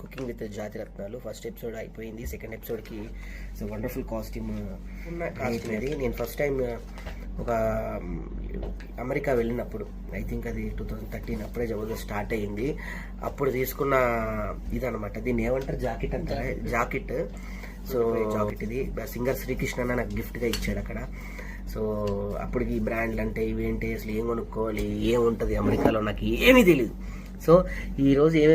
Cooking with జాతి రత్నాలు. First episode అయిపోయింది. సెకండ్ ఎపిసోడ్కి వండర్ఫుల్ కాస్ట్యూమ్ ఇది. నేను ఫస్ట్ టైం ఒక అమెరికా వెళ్ళినప్పుడు, ఐ థింక్ అది 2013 అప్పుడే జబర్దస్త్ స్టార్ట్ అయ్యింది. అప్పుడు తీసుకున్న ఇదనమాట. దీన్ని ఏమంటారు, జాకెట్ అంటారా? జాకెట్. సో జాకెట్ ఇది సింగర్ శ్రీకృష్ణ అన్న నాకు గిఫ్ట్గా ఇచ్చాడు అక్కడ. సో అప్పటికి బ్రాండ్లు అంటే ఇవేంటి, అసలు ఏం కొనుక్కోవాలి, ఏముంటుంది అమెరికాలో, నాకు ఏమీ తెలియదు. సో ఈరోజు ఏం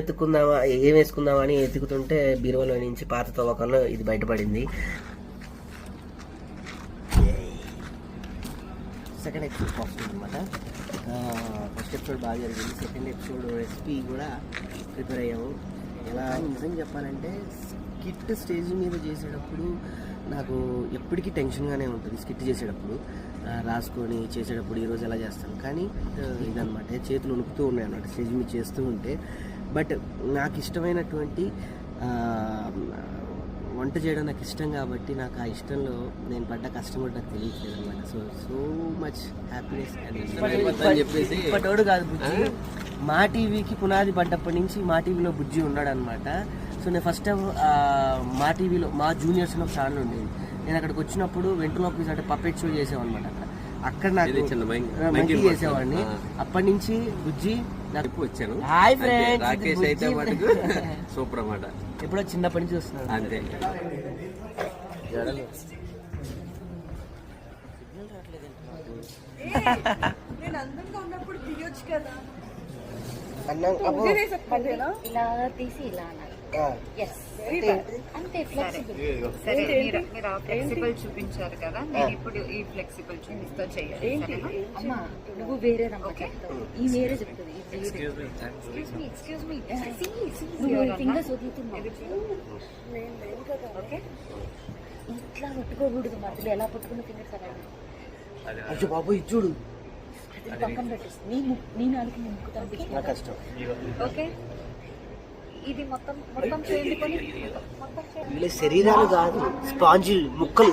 వేసుకుందామా అని ఎత్తుకుతుంటే బీరువాలో నుంచి పాత తవ్వకంలో ఇది బయటపడింది. సెకండ్ ఎపిసోడ్ కాస్ట్యూమ్ అనమాట. ఫస్ట్ ఎపిసోడ్ బాగా జరిగింది. సెకండ్ ఎపిసోడ్ రెసిపీ కూడా ప్రిపేర్ అయ్యాము. ఎలా నిజం చెప్పాలంటే స్కిట్ స్టేజ్ మీద చేసేటప్పుడు నాకు ఎప్పటికీ టెన్షన్గానే ఉంటుంది. స్కిట్ చేసేటప్పుడు రాసుకొని చేసేటప్పుడు ఈరోజు ఎలా చేస్తాను, కానీ ఇదనమాట చేతులు ఉణుకుతూ ఉన్నాయి అన్నమాట స్టేజ్ మీద చేస్తూ ఉంటే. బట్ నాకు ఇష్టమైనటువంటి వంట చేయడం నాకు ఇష్టం కాబట్టి నాకు ఆ ఇష్టంలో నేను పడ్డ కష్టం కూడా నాకు తెలియట్లేదు అనమాట. సో మచ్ హ్యాపీనెస్ అని చెప్పేసి ఇప్పటోడు కాదు బుజ్జి. మా టీవీకి పునాది పడ్డప్పటి నుంచి మా టీవీలో బుజ్జి ఉన్నాడు అనమాట. సో నేను ఫస్ట్ టైం మా టీవీలో మా జూనియర్స్ ఒక ఛానల్ ఉండేది. నేను అక్కడికి వచ్చినప్పుడు వెంట్రులోకి అంటే పప్పెట్ షో చేసేవాడినమాట. అక్కడ నాకు మంచి చేసేవాడిని. అప్పటి నుంచి బుజ్జి నాకు వచ్చాను. హాయ్ ఫ్రెండ్స్, రాకేష్ అయితే సూపర్ అన్నమాట. ఎప్పుడో చిన్నప్పటి నుంచి వస్తున్నాడు అంతే. ఇలా తీసి ఇలా అంటే ఫ్లెక్సిబుల్ చూపించారు కదా, నేను ఇప్పుడు ఈ ఫ్లెక్సిబుల్ చూపిస్తా చేయాలి. అమ్మా నువ్వు వేరే ఈ వేరే చెప్తుంది. ఫింగర్స్ వదులుతున్నావు, ఇట్లా పట్టుకోకూడదు మధ్యలో. ఎలా పట్టుకున్న ఫింగర్స్ అలా బాబు ఇచ్చుడు పక్కన పెట్టేసి నీ నాలుగు ముక్కుతాను కష్టం. ఓకే, ఇది మొత్తం వీళ్ళ శరీరాలు కాదు, స్పాంజ్ ముక్కలు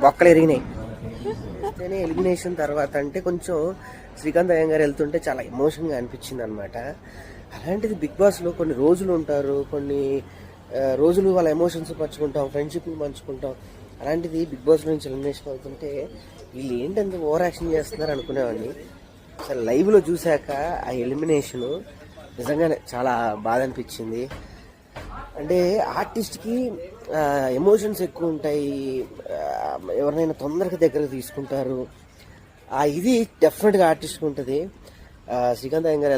బొక్కలు ఎరిగినాయి. ఎలిమినేషన్ తర్వాత అంటే కొంచెం శ్రీకాంత్ అయ్యంగారు వెళ్తుంటే చాలా ఎమోషన్గా అనిపించింది అనమాట. అలాంటిది బిగ్ బాస్లో కొన్ని రోజులు ఉంటారు, కొన్ని రోజులు వాళ్ళ ఎమోషన్స్ పంచుకుంటాం, ఫ్రెండ్షిప్ని పంచుకుంటాం. అలాంటిది బిగ్ బాస్ నుంచి ఎలిమినేషన్ అవుతుంటే వీళ్ళు ఏంటంత ఓవర్ యాక్షన్ చేస్తున్నారు అనుకునేవాడిని. అసలు లైవ్లో చూశాక ఆ ఎలిమినేషను నిజంగానే చాలా బాధ అనిపించింది. అంటే ఆర్టిస్ట్కి ఎమోషన్స్ ఎక్కువ ఉంటాయి, ఎవరినైనా తొందరగా దగ్గరకు తీసుకుంటారు. ఇది డెఫినెట్గా ఆర్టిస్ట్కి ఉంటుంది. శ్రీకాంత్ అయ్యంగారు